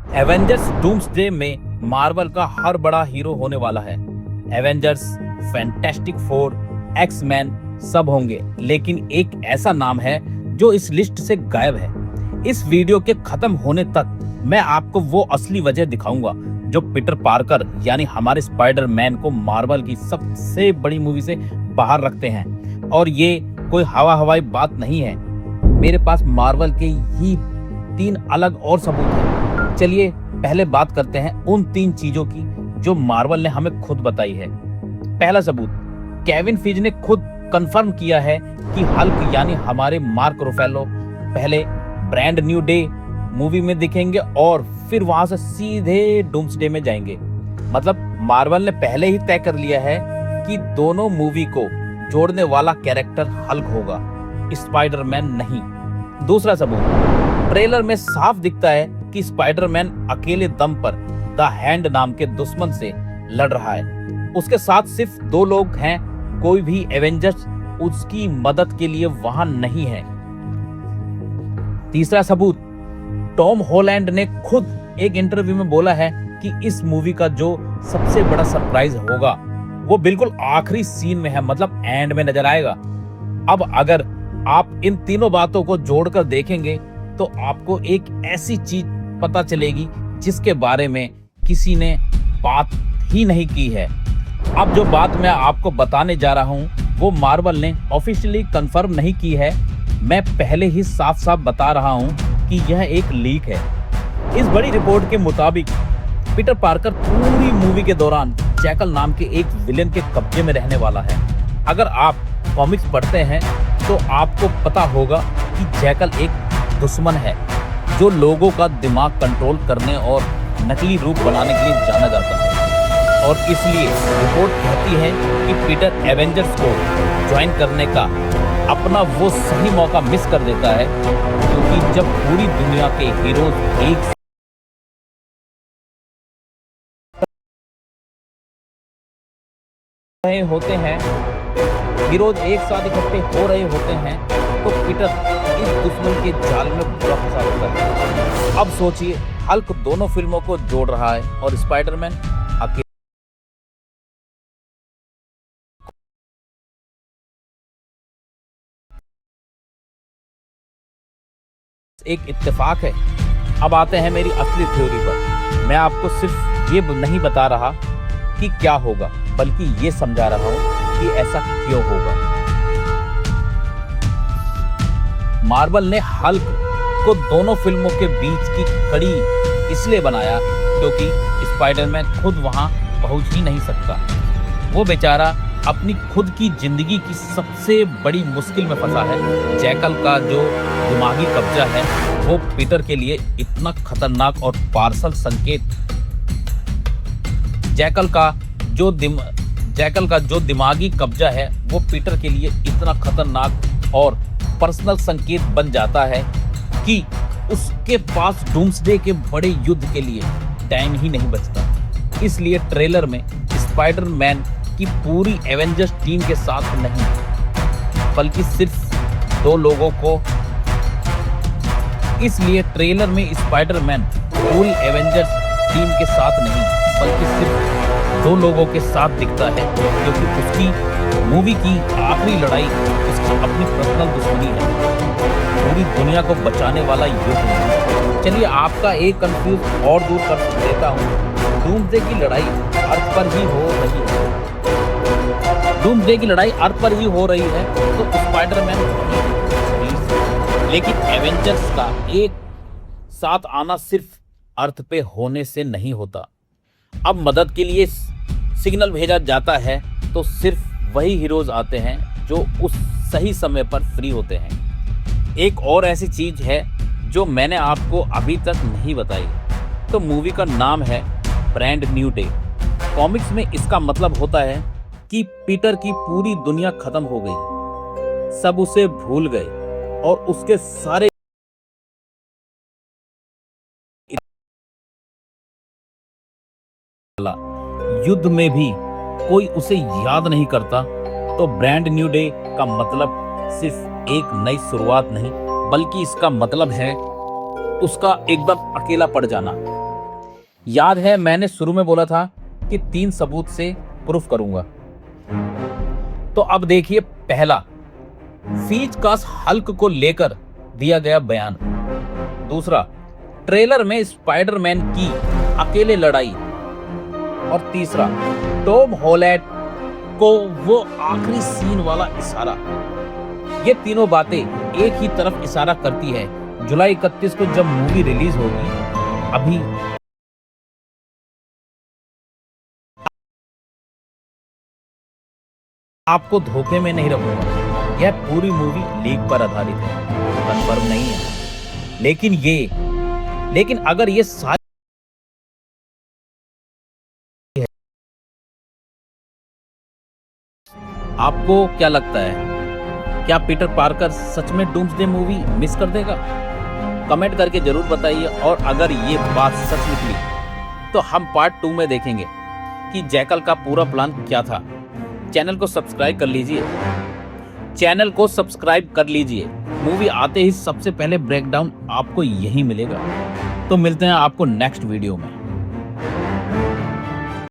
Avengers doomsday में Marvel का हर बड़ा हीरो होने वाला है। एवेंजर्स, फैंटास्टिक फोर, एक्स-मैन सब होंगे, लेकिन एक ऐसा नाम है जो इस लिस्ट से गायब है। इस वीडियो के खत्म होने तक मैं आपको वो असली वजह दिखाऊंगा जो पीटर पार्कर यानी हमारे स्पाइडरमैन को मार्वल की सबसे बड़ी मूवी से बाहर रखते हैं। और ये कोई हवाई बात नहीं है, मेरे पास मार्वल के ही 3 अलग और सबूत हैं। चलिए पहले बात करते हैं उन 3 चीजों की जो मार्वल ने हमें खुद बताई है। पहला सबूत, केविन फीज ने खुद कंफर्म किया है कि हल्क यानी हमारे मार्क रुफेलो पहले ब्रांड न्यू डे मूवी में दिखेंगे और फिर वहां से सीधे डूम्सडे में जाएंगे। मतलब मार्वल ने पहले ही तय कर लिया है कि दोनों मूवी को जोड़ने वाला कैरेक्टर हल्क होगा, स्पाइडरमैन नहीं। दूसरा सबूत, ट्रेलर में साफ दिखता है कि स्पाइडरमैन अकेले दम पर द हैंड नाम के दुश्मन से लड़ रहा है। उसके साथ सिर्फ 2 लोग हैं, कोई भी एवेंजर्स उसकी मदद के लिए वहां नहीं है। तीसरा सबूत, टॉम हॉलैंड ने खुद एक इंटरव्यू में बोला है कि इस मूवी का जो सबसे बड़ा सरप्राइज होगा वो बिल्कुल आखिरी सीन में है, मतलब एंड में नजर आएगा। अब अगर आप इन तीनों बातों को जोड़कर देखेंगे तो आपको एक ऐसी चीज पता चलेगी जिसके बारे में किसी ने बात ही नहीं की है। अब जो बात मैं आपको बताने जा रहा हूं वो मार्वल ने ऑफिशियली कंफर्म नहीं की है। मैं पहले ही साफ साफ बता रहा हूं कि यह एक लीक है। इस बड़ी रिपोर्ट के मुताबिक पीटर पार्कर पूरी मूवी के दौरान जैकल नाम के एक विलेन के कब्जे में रहने वाला है। अगर आप कॉमिक्स पढ़ते हैं तो आपको पता होगा कि जैकल एक दुश्मन है जो लोगों का दिमाग कंट्रोल करने और नकली रूप बनाने के लिए जाना जाता है। और इसलिए रिपोर्ट कहती है कि पीटर एवेंजर्स को ज्वाइन करने का अपना वो सही मौका मिस कर देता है, क्योंकि जब पूरी दुनिया के हीरोज एक रहे होते हैं, हीरोज एक साथ इकट्ठे हो रहे होते हैं, तो पीटर इस दुश्मन के जाल में बुरा फंसा होता है। अब सोचिए, हल्क दोनों फिल्मों को जोड़ रहा है और स्पाइडरमैन अकेले। एक इत्तेफाक है। अब आते हैं मेरी असली थ्योरी पर। मैं आपको सिर्फ ये नहीं बता रहा कि क्या होगा, बल्कि ये समझा रहा हूं कि ऐसा क्यों होगा। मार्वल ने हल्क को दोनों फिल्मों के बीच की कड़ी इसलिए बनाया क्योंकि स्पाइडरमैन खुद वहां पहुंच ही नहीं सकता। वो बेचारा अपनी खुद की जिंदगी की सबसे बड़ी मुश्किल में फंसा है। जैकल का जो दिमागी कब्जा है वो पीटर के लिए इतना खतरनाक और पार्सल संकेत, जैकल का जो दिमागी कब्जा है वो पीटर के लिए इतना खतरनाक और पर्सनल संकेत बन जाता है कि उसके पास डूम्सडे के बड़े युद्ध के लिए टाइम ही नहीं बचता। इसलिए ट्रेलर में स्पाइडरमैन की पूरी एवेंजर्स टीम के साथ नहीं, बल्कि सिर्फ 2 लोगों को इसलिए ट्रेलर में स्पाइडरमैन पूरी एवेंजर्स टीम के साथ नहीं, बल्कि सिर्फ 2 लोगों के साथ दिखता है, क्योंकि उसकी मूवी की आखिरी लड़ाई उसकी अपनी पर्सनल दुश्मनी है, पूरी दुनिया को बचाने वाला युद्ध है। चलिए आपका एक कंफ्यूज और दूर कर देता हूँ। डूम्सडे की लड़ाई अर्थ पर ही हो रही है। डूम्सडे की लड़ाई अर्थ पर ही हो रही है तो स्पाइडरमैन, लेकिन एवेंजर्स का एक साथ आना सिर्फ अर्थ पे होने से नहीं होता। अब मदद के लिए सिग्नल भेजा जाता है तो सिर्फ वही हीरोज आते हैं जो उस सही समय पर फ्री होते हैं। एक और ऐसी चीज है जो मैंने आपको अभी तक नहीं बताई, तो मूवी का नाम है ब्रांड न्यू डे। कॉमिक्स में इसका मतलब होता है कि पीटर की पूरी दुनिया खत्म हो गई, सब उसे भूल गए और उसके सारे युद्ध में भी कोई उसे याद नहीं करता। तो ब्रांड न्यू डे का मतलब सिर्फ एक नई शुरुआत नहीं, बल्कि इसका मतलब है उसका एकदम अकेला पड़ जाना। याद है मैंने शुरू में बोला था कि 3 सबूत से प्रूफ करूंगा। तो अब देखिए पहला, फीज का हल्क को लेकर दिया गया बयान। दूसरा, ट्रेलर में स्पाइडरमैन की अकेले लड़ाई। और तीसरा, टॉम हॉलैंड को वो आखिरी सीन वाला इशारा। ये तीनों बातें एक ही तरफ इशारा करती है। जुलाई 31 को जब मूवी रिलीज होगी, अभी आपको धोखे में नहीं रखूंगा। यह पूरी मूवी लीक पर आधारित है, कंफर्म नहीं है। लेकिन अगर ये सारी, आपको क्या लगता है? क्या पीटर पार्कर सच में डूम्सडे मूवी मिस कर देगा? कमेंट करके जरूर बताइए। और अगर ये बात सच निकली तो हम पार्ट 2 में देखेंगे कि जैकल का पूरा प्लान क्या था। चैनल को सब्सक्राइब कर लीजिए। मूवी आते ही सबसे पहले ब्रेकडाउन आपको यही मिलेगा। तो मिलते हैं आपको नेक्स्ट वीडियो में।